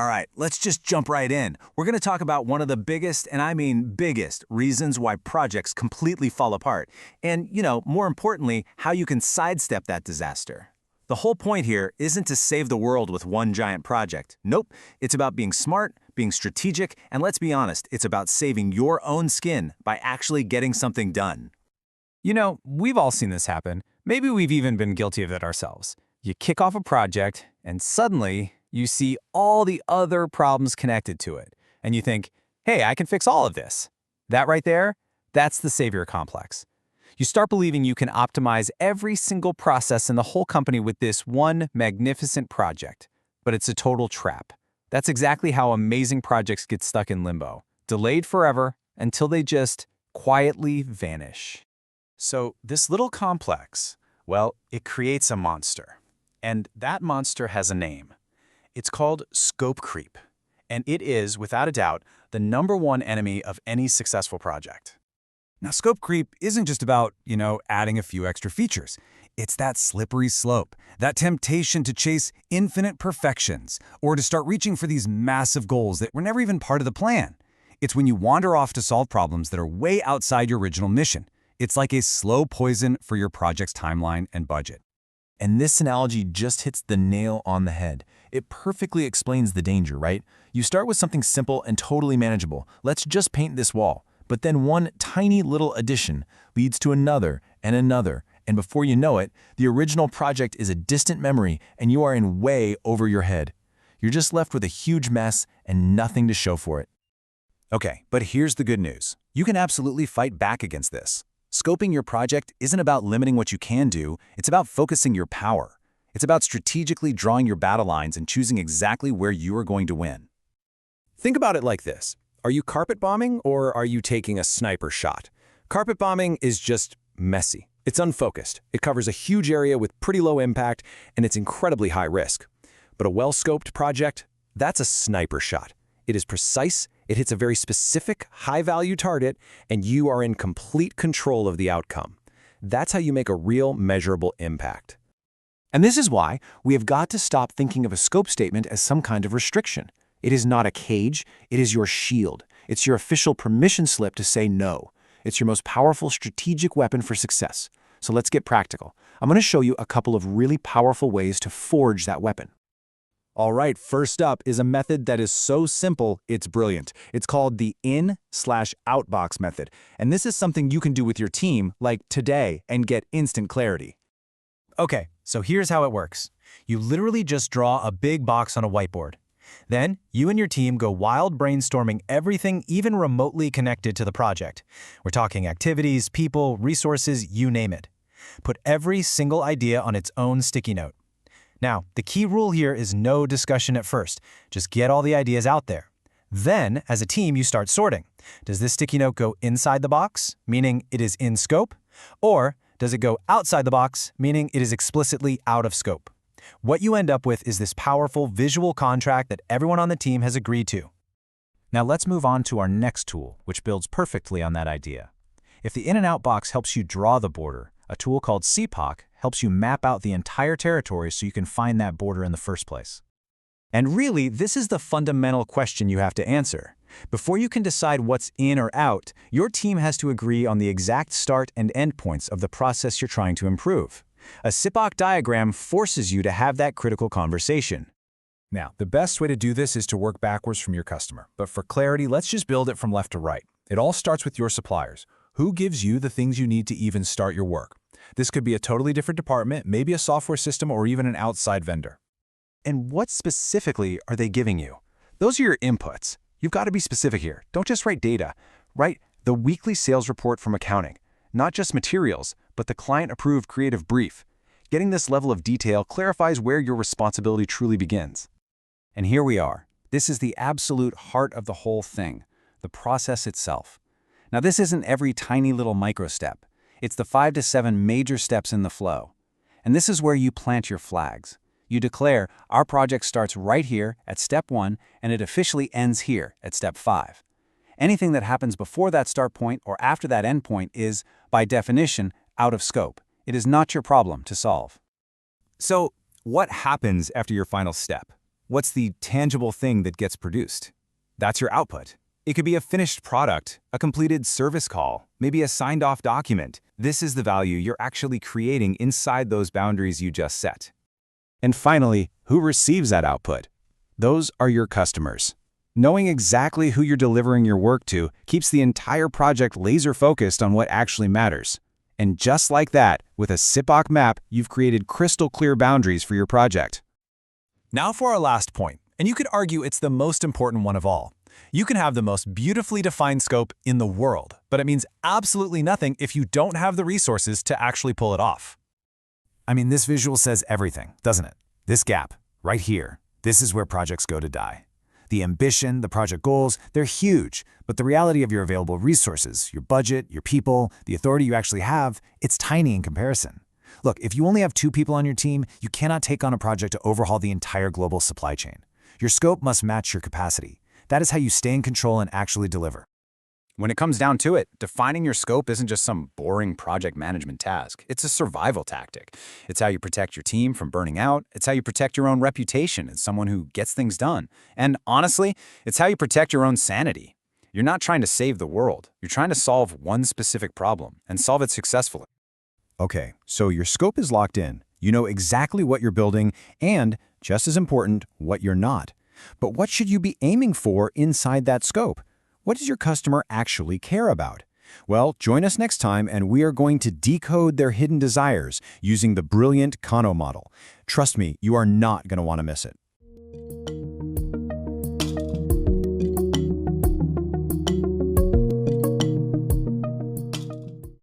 All right, let's just jump right in. We're going to talk about one of the biggest, and I mean biggest, reasons why projects completely fall apart. And, more importantly, how you can sidestep that disaster. The whole point here isn't to save the world with one giant project. Nope, it's about being smart, being strategic, and let's be honest, it's about saving your own skin by actually getting something done. We've all seen this happen. Maybe we've even been guilty of it ourselves. You kick off a project, and suddenly you see all the other problems connected to it. And you think, hey, I can fix all of this. That right there, that's the savior complex. You start believing you can optimize every single process in the whole company with this one magnificent project. But it's a total trap. That's exactly how amazing projects get stuck in limbo, delayed forever until they just quietly vanish. So this little complex, well, it creates a monster. And that monster has a name. It's called scope creep. And it is, without a doubt, the #1 enemy of any successful project. Now, scope creep isn't just about, adding a few extra features. It's that slippery slope, that temptation to chase infinite perfections, or to start reaching for these massive goals that were never even part of the plan. It's when you wander off to solve problems that are way outside your original mission. It's like a slow poison for your project's timeline and budget. And this analogy just hits the nail on the head. It perfectly explains the danger, right? You start with something simple and totally manageable. Let's just paint this wall. But then one tiny little addition leads to another and another. And before you know it, the original project is a distant memory and you are in way over your head. You're just left with a huge mess and nothing to show for it. Okay, but here's the good news. You can absolutely fight back against this. Scoping your project isn't about limiting what you can do, it's about focusing your power. It's about strategically drawing your battle lines and choosing exactly where you are going to win. Think about it like this. Are you carpet bombing or are you taking a sniper shot? Carpet bombing is just messy. It's unfocused. It covers a huge area with pretty low impact, and it's incredibly high risk. But a well-scoped project, that's a sniper shot. It is precise, it hits a very specific, high-value target, and you are in complete control of the outcome. That's how you make a real, measurable impact. And this is why we have got to stop thinking of a scope statement as some kind of restriction. It is not a cage, it is your shield. It's your official permission slip to say no. It's your most powerful strategic weapon for success. So let's get practical. I'm going to show you a couple of really powerful ways to forge that weapon. All right, first up is a method that is so simple, it's brilliant. It's called the in/outbox method. And this is something you can do with your team, like today, and get instant clarity. Okay, so here's how it works. You literally just draw a big box on a whiteboard. Then, you and your team go wild brainstorming everything even remotely connected to the project. We're talking activities, people, resources, you name it. Put every single idea on its own sticky note. Now, the key rule here is no discussion at first. Just get all the ideas out there. Then, as a team, you start sorting. Does this sticky note go inside the box, meaning it is in scope? Or does it go outside the box, meaning it is explicitly out of scope? What you end up with is this powerful visual contract that everyone on the team has agreed to. Now let's move on to our next tool, which builds perfectly on that idea. If the in and out box helps you draw the border, a tool called CPOC helps you map out the entire territory so you can find that border in the first place. And really, this is the fundamental question you have to answer. Before you can decide what's in or out, your team has to agree on the exact start and end points of the process you're trying to improve. A CPOC diagram forces you to have that critical conversation. Now, the best way to do this is to work backwards from your customer. But for clarity, let's just build it from left to right. It all starts with your suppliers. Who gives you the things you need to even start your work? This could be a totally different department, maybe a software system, or even an outside vendor. And what specifically are they giving you? Those are your inputs. You've got to be specific here. Don't just write data. Write the weekly sales report from accounting. Not just materials, but the client-approved creative brief. Getting this level of detail clarifies where your responsibility truly begins. And here we are. This is the absolute heart of the whole thing, the process itself. Now, this isn't every tiny little micro step. It's the 5 to 7 major steps in the flow. And this is where you plant your flags. You declare, our project starts right here at step 1, and it officially ends here at step 5. Anything that happens before that start point or after that end point is, by definition, out of scope. It It is not your problem to solve. So, what happens after your final step? What's the tangible thing that gets produced? That's your output. It could be a finished product, a completed service call, maybe a signed-off document. This is the value you're actually creating inside those boundaries you just set. And finally, who receives that output? Those are your customers. Knowing exactly who you're delivering your work to keeps the entire project laser-focused on what actually matters. And just like that, with a SIPOC map, you've created crystal-clear boundaries for your project. Now for our last point, and you could argue it's the most important one of all. You can have the most beautifully defined scope in the world, but it means absolutely nothing if you don't have the resources to actually pull it off. I mean, this visual says everything, doesn't it? This gap, right here, this is where projects go to die. The ambition, the project goals, they're huge, but the reality of your available resources, your budget, your people, the authority you actually have, it's tiny in comparison. Look, if you only have 2 people on your team, you cannot take on a project to overhaul the entire global supply chain. Your scope must match your capacity. That is how you stay in control and actually deliver. When it comes down to it, defining your scope isn't just some boring project management task. It's a survival tactic. It's how you protect your team from burning out. It's how you protect your own reputation as someone who gets things done. And honestly, it's how you protect your own sanity. You're not trying to save the world. You're trying to solve one specific problem and solve it successfully. Okay, so your scope is locked in. You know exactly what you're building and, just as important, what you're not. But what should you be aiming for inside that scope? What does your customer actually care about? Well, join us next time and we are going to decode their hidden desires using the brilliant Kano model. Trust me, you are not going to want to miss it.